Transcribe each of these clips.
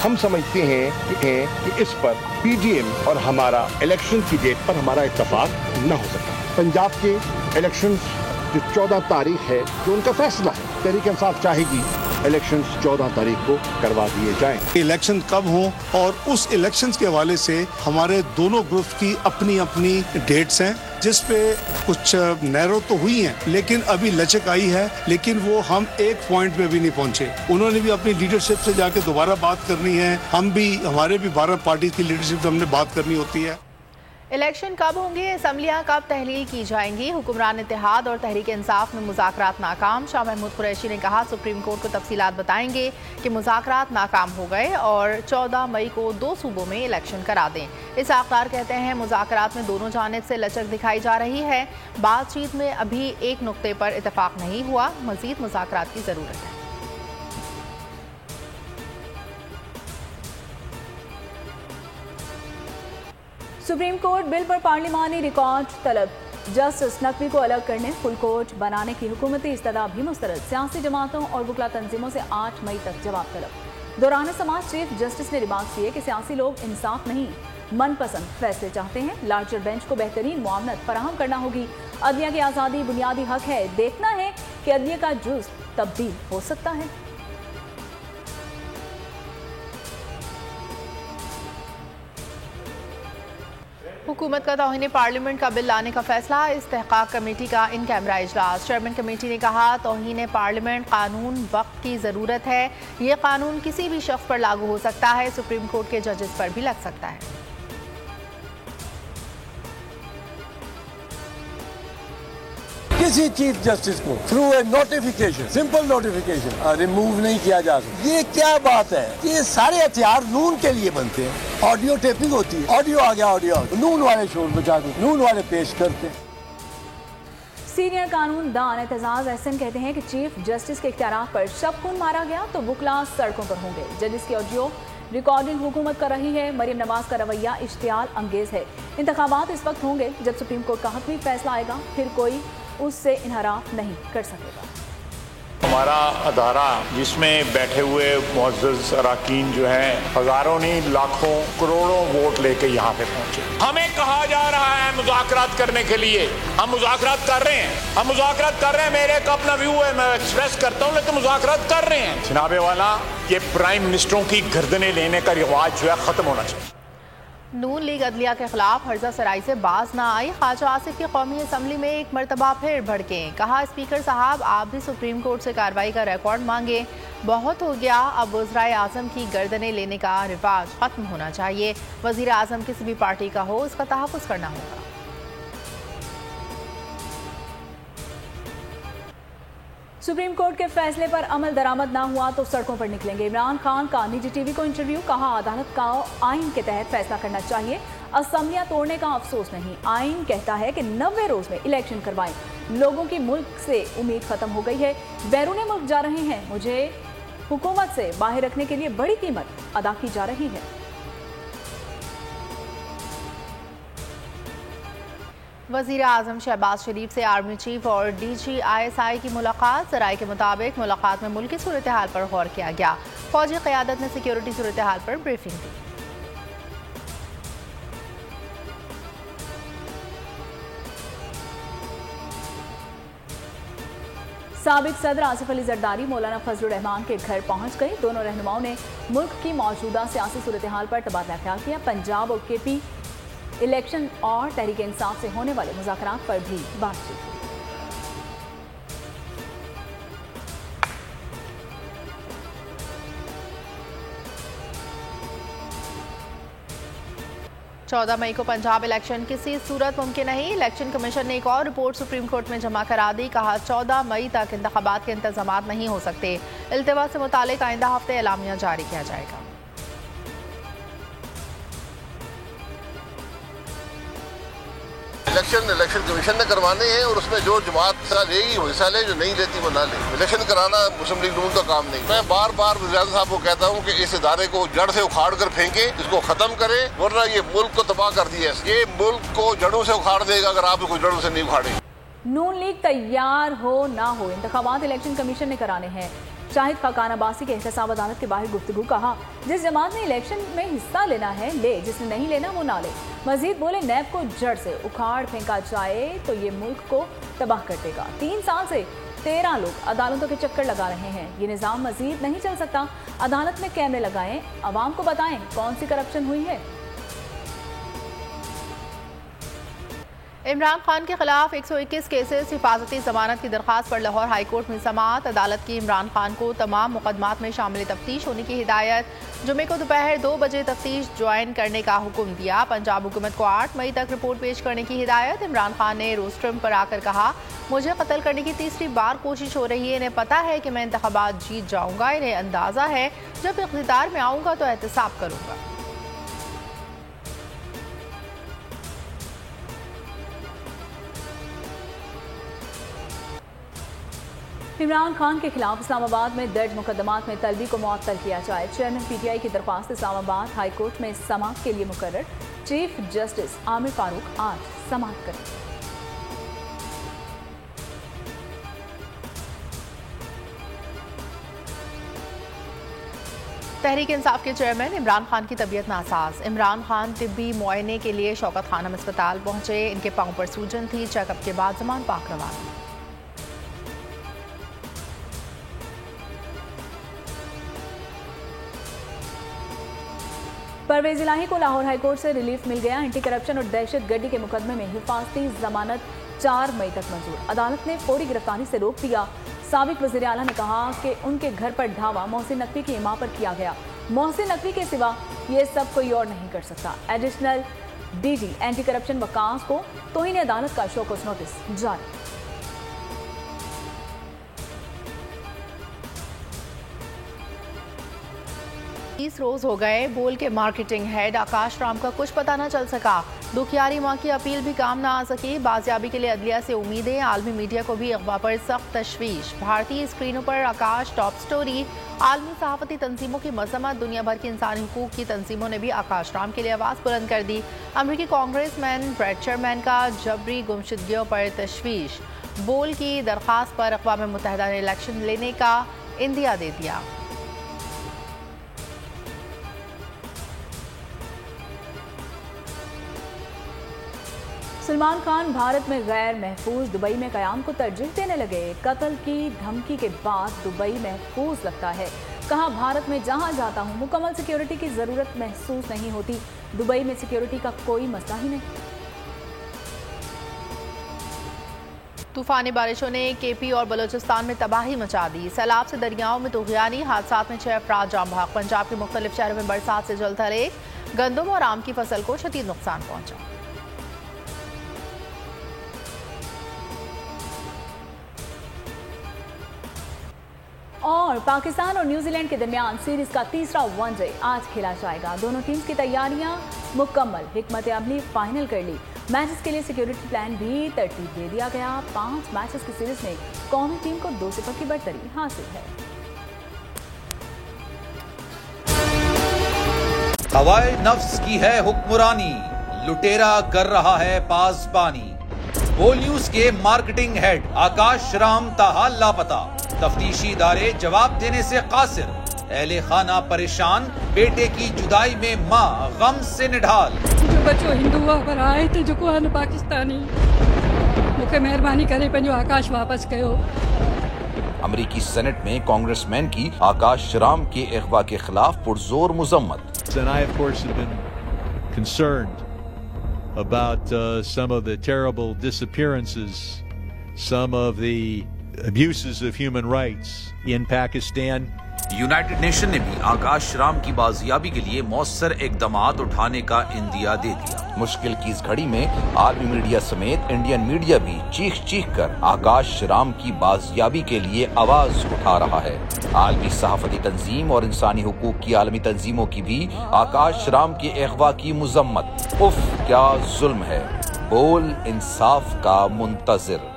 हम समझते हैं कि इस पर पीडीएम और हमारा इलेक्शन की डेट पर हमारा इत्तेफाक न हो सका। पंजाब के इलेक्शन जो 14 तारीख है, जो उनका फैसला है, तहरीक इंसाफ चाहेगी इलेक्शंस 14 तारीख को करवा दिए जाएं। इलेक्शन कब हों और उस इलेक्शंस के हवाले से हमारे दोनों ग्रुप्स की अपनी अपनी डेट्स हैं, जिस पे कुछ नैरो तो हुई हैं, लेकिन अभी लचक आई है, लेकिन वो हम एक पॉइंट पे भी नहीं पहुंचे। उन्होंने भी अपनी लीडरशिप से जाके दोबारा बात करनी है, हमारे भी 12 पार्टी की लीडरशिप से हमने बात करनी होती है। इलेक्शन कब होंगे, असम्बलियां कब तहलील की जाएंगी, हुक्मरान इत्तेहाद और तहरीक इंसाफ में मुज़ाकरात नाकाम। शाह महमूद कुरैशी ने कहा सुप्रीम कोर्ट को तफसीलात बताएंगे कि मुज़ाकरात नाकाम हो गए और 14 मई को 2 सूबों में इलेक्शन करा दें। इसाक़दार कहते हैं मुज़ाकरात में दोनों जानिब से लचक दिखाई जा रही है, बातचीत में अभी एक नुक्ते पर इत्तेफाक नहीं हुआ, मज़ीद मुज़ाकरात की ज़रूरत है। सुप्रीम कोर्ट बिल पर पार्लिमानी रिकॉर्ड तलब, जस्टिस नकवी को अलग करने, फुल कोर्ट बनाने की हुकूमती इस्तदा भी मुस्तरद। सियासी जमातों और वकला तंजीमों से 8 मई तक जवाब तलब। दौरान समाज चीफ जस्टिस ने रिमार्क किए कि सियासी लोग इंसाफ नहीं मनपसंद फैसले चाहते हैं। लार्जर बेंच को बेहतरीन मुआवनत फराहम करना होगी। अदलिया की आज़ादी बुनियादी हक है, देखना है कि अदलिया का जुज़्व तब्दील हो सकता है। हुकूमत का तौहीन पार्लियामेंट का बिल लाने का फैसला, इस्तेहकाक कमेटी का इन कैमरा इजलास। चेयरमैन कमेटी ने कहा तौहीन पार्लियामेंट कानून वक्त की ज़रूरत है, ये कानून किसी भी शख्स पर लागू हो सकता है, सुप्रीम कोर्ट के जजेस पर भी लग सकता है। किसी चीफ जस्टिस को through a notification, simple notification remove नहीं किया जा सकता। ये क्या बात है? ये सारे हथियार नून के लिए बनते हैं। ऑडियो टेपिंग होती है, ऑडियो आ गया, ऑडियो नून वाले शोर बचा दो, नून वाले पेश करते हैं। सीनियर कानून दान एतजाज एहसन कहते हैं कि चीफ जस्टिस के इख्तियारात पर शब खून मारा गया तो वकला सड़कों पर होंगे। जजिस की ऑडियो रिकॉर्डिंग हुकूमत कर रही है। मरियम नवाज का रवैया इश्तियाल अंगेज है। इंतखाबात इस वक्त होंगे जब सुप्रीम कोर्ट का हतमी फैसला आएगा, फिर कोई उससे इनहराफ नहीं कर सकेगा। हमारा अदारा जिसमें बैठे हुए मुअज़्ज़ज़ अराकीन जो हैं, हज़ारों नहीं लाखों करोड़ों वोट लेके यहाँ पे पहुँचे। हमें कहा जा रहा है मुज़ाकरात करने के लिए, हम मुज़ाकरात कर रहे हैं, मेरे एक अपना व्यू है, मैं एक्सप्रेस करता हूँ, लेकिन मुज़ाकरात कर रहे हैं। जनाबे वाला, ये प्राइम मिनिस्टरों की गर्दनें लेने का रिवाज जो है ख़त्म होना चाहिए। नून लीग अदलिया के खिलाफ हर्जा सराई से बाज ना आई। ख्वाजा आसिफ की कौमी असम्बली में एक मरतबा फिर भड़के। कहा स्पीकर साहब आप भी सुप्रीम कोर्ट से कार्रवाई का रिकॉर्ड मांगे, बहुत हो गया, अब वज़ीर आज़म की गर्दनें लेने का रिवाज खत्म होना चाहिए। वज़ीर आज़म किसी भी पार्टी का हो, उसका तहफ़्फ़ुज़ करना होगा। सुप्रीम कोर्ट के फैसले पर अमल दरामद ना हुआ तो सड़कों पर निकलेंगे। इमरान खान का निजी टीवी को इंटरव्यू, कहा अदालत का आइन के तहत फैसला करना चाहिए, असम्बलियां तोड़ने का अफसोस नहीं। आइन कहता है कि 90 रोज में इलेक्शन करवाएं। लोगों की मुल्क से उम्मीद खत्म हो गई है, बैरून मुल्क जा रहे हैं, मुझे हुकूमत से बाहर रखने के लिए बड़ी कीमत अदा की जा रही है। वज़ीर आज़म शहबाज शरीफ से आर्मी चीफ और DG/ISI की मुलाकात। ज़राए के मुताबिक मुलाकात में मुल्की सूरत हाल पर गौर किया गया। फौजी क़यादत ने सिक्योरिटी सूरत हाल पर ब्रीफिंग दी। साबिक सदर आसिफ अली जरदारी मौलाना फजलुर रहमान के घर पहुंच गए। दोनों रहनुमाओं ने मुल्क की मौजूदा सियासी सूरत हाल पर तबादला ख्याल किया। पंजाब और KP इलेक्शन और तहरीक इंसाफ से होने वाले मुज़ाकरात पर भी बातचीत हुई। चौदह मई को पंजाब इलेक्शन किसी सूरत मुमकिन नहीं। इलेक्शन कमीशन ने एक और रिपोर्ट सुप्रीम कोर्ट में जमा करा दी। कहा 14 मई तक इंतखाबात के इंतजामात नहीं हो सकते। इल्तिवा से मुतालिक आइंदा हफ्ते एलामिया जारी किया जाएगा। इलेक्शन कमीशन ने करवाने हैं और उसमें जो जमात हिस्सा लेगी वो हिस्सा ले, जो नहीं लेती वो ना ले। इलेक्शन कराना मुस्लिम लीग नून का काम नहीं। मैं बार बार वज़ीर साहब को कहता हूँ कि इस इदारे को जड़ से उखाड़ कर फेंके, इसको खत्म करे, वरना ये मुल्क को तबाह कर दिया। ये मुल्क को जड़ों से उखाड़ देगा अगर आप इसको जड़ों से नहीं उखाड़े। नून लीग तैयार हो ना हो, इंतखाबात इलेक्शन कमीशन ने कराने हैं। शाहिद खाकान अब्बासी के एहतसाब अदालत के बाहर गुफ्तगू, कहा जिस जमात ने इलेक्शन में हिस्सा लेना है ले, जिसने नहीं लेना वो ना ले। मजीद बोले नैब को जड़ से उखाड़ फेंका जाए तो ये मुल्क को तबाह कर देगा। 3 साल से 13 लोग अदालतों के चक्कर लगा रहे हैं। ये निज़ाम मजीद नहीं चल सकता। अदालत में कैमरे लगाएं, अवाम को बताएं कौन सी करप्शन हुई है। इमरान खान के खिलाफ 121 केसेस हिफाजती जमानत की दरख्वास्त पर लाहौर हाई कोर्ट में समाअत। अदालत की इमरान खान को तमाम मुकदमात में शामिल तफ्तीश होने की हिदायत। जुमे को दोपहर 2 बजे तफ्तीश ज्वाइन करने का हुक्म दिया। पंजाब हुकूमत को 8 मई तक रिपोर्ट पेश करने की हिदायत। इमरान खान ने रोस्ट्रम पर आकर कहा, मुझे कत्ल करने की तीसरी बार कोशिश हो रही है। इन्हें पता है कि मैं इंतखाबात जीत जाऊंगा। इन्हें अंदाजा है जब इख्तियार में आऊंगा तो एहतसाब करूंगा। इमरान खान के खिलाफ इस्लामाबाद में दर्ज मुकदमात में तलबी को मुअत्तल किया जाए। चेयरमैन PTI की दरख्वास्त इस्लामाबाद हाई कोर्ट में समाअत के लिए मुकर्रर। चीफ जस्टिस आमिर फारूक आज समाअत करेंगे। तहरीक इंसाफ के चेयरमैन इमरान खान की तबीयत नासाज। इमरान खान तिब्बी मुआयने के लिए शौकत खानम अस्पताल पहुंचे। इनके पांव पर सूजन थी। चेकअप के बाद जमान पाक रवाना। परवेज इलाही को लाहौर हाईकोर्ट से रिलीफ मिल गया। एंटी करप्शन और दहशत गर्दी के मुकदमे में हिफाजती जमानत 4 मई तक मंजूर। अदालत ने फौरी गिरफ्तारी से रोक दिया। साबिक वज़ीर आला ने कहा कि उनके घर पर धावा मोहसिन नकवी की इमाम पर किया गया। मोहसिन नकवी के सिवा ये सब कोई और नहीं कर सकता। Additional DG anti corruption Waqas को तौहीन अदालत का शोकस नोटिस जारी। 30 रोज हो गए। बोल के मार्केटिंग हेड आकाश राम का कुछ पता न चल सका। दुखियारी मां की अपील भी काम न आ सकी। बाजियाबी के लिए अदलिया से उम्मीदें। आलमी मीडिया को भी अखबार पर सख्त तशवीश। भारतीय स्क्रीनों पर आकाश टॉप स्टोरी। आलमी सहाफती तंजीमों की मजम्मत। दुनिया भर की इंसानी हुकूक की तंजीमों ने भी आकाश राम के लिए आवाज़ बुलंद कर दी। अमरीकी कांग्रेसमैन ब्रैड शेरमैन का जबरी गुमशुदगियों पर तशवीश। बोल की दरख्वास्त पर अक़वाम मुत्तहिदा ने इलेक्शन लेने का इंदिया दे दिया। सलमान खान भारत में गैर महफूज दुबई में क़याम को तरजीह देने लगे। कत्ल की धमकी के बाद दुबई महफूज लगता है। कहा, भारत में जहां जाता हूं मुकम्मल सिक्योरिटी की ज़रूरत महसूस नहीं होती। दुबई में सिक्योरिटी का कोई मसला ही नहीं। तूफानी बारिशों ने KP और बलोचिस्तान में तबाही मचा दी। सैलाब से दरियाओं में तुग़यानी। हादसात में 6 अफराद जाम बहक। पंजाब के मुख्तलिफ शहरों में बरसात से जल थले। गंदम और आम की फसल को शदीद नुकसान पहुंचा। और पाकिस्तान और न्यूजीलैंड के दरमियान सीरीज का तीसरा वनडे आज खेला जाएगा। दोनों टीम्स की तैयारियां मुकम्मल। हिकमत अमली फाइनल कर ली। मैचेस के लिए सिक्योरिटी प्लान भी तरतीब दे दिया गया। 5 मैचेस की सीरीज में कौमी टीम को 2-0 की बढ़तरी हासिल है। हवाए नफ्स की है हुक्मरानी। लुटेरा कर रहा है पासबानी। बोल न्यूज के मार्केटिंग हेड आकाश राम ताहा लापता। तफ्तीशी इदारे जवाब देने से कासिर। अहले खाना परेशान। बेटे की जुदाई में मां गम से निढाल। जो बच्चो हिंदू पर आए थे जो को पाकिस्तानी मुझे मेहरबानी करे पंहिंजो आकाश वापस कयो। अमरीकी सेनेट में कांग्रेसमैन की आकाश राम के अगवा के खिलाफ पुरजोर मुजम्मत। And I, of course, have been concerned about some of the terrible disappearances, some of the abuses of human rights in Pakistan. United nation ने भी आकाश राम की बाजियाबी के लिए मौसर इकदामात उठाने का इंदिया दे दिया। मुश्किल की इस घड़ी में आलमी मीडिया समेत इंडियन मीडिया भी चीख चीख कर आकाश राम की बाजियाबी के लिए आवाज उठा रहा है। आलमी सहाफती तंजीम और इंसानी हुकूक की आलमी तंजीमों की भी आकाश राम के अगवा की मुजम्मत। उफ, क्या जुल्म है। बोल इंसाफ का मुंतजिर।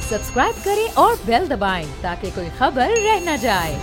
सब्सक्राइब करें और बेल दबाएं ताकि कोई खबर रह न जाए।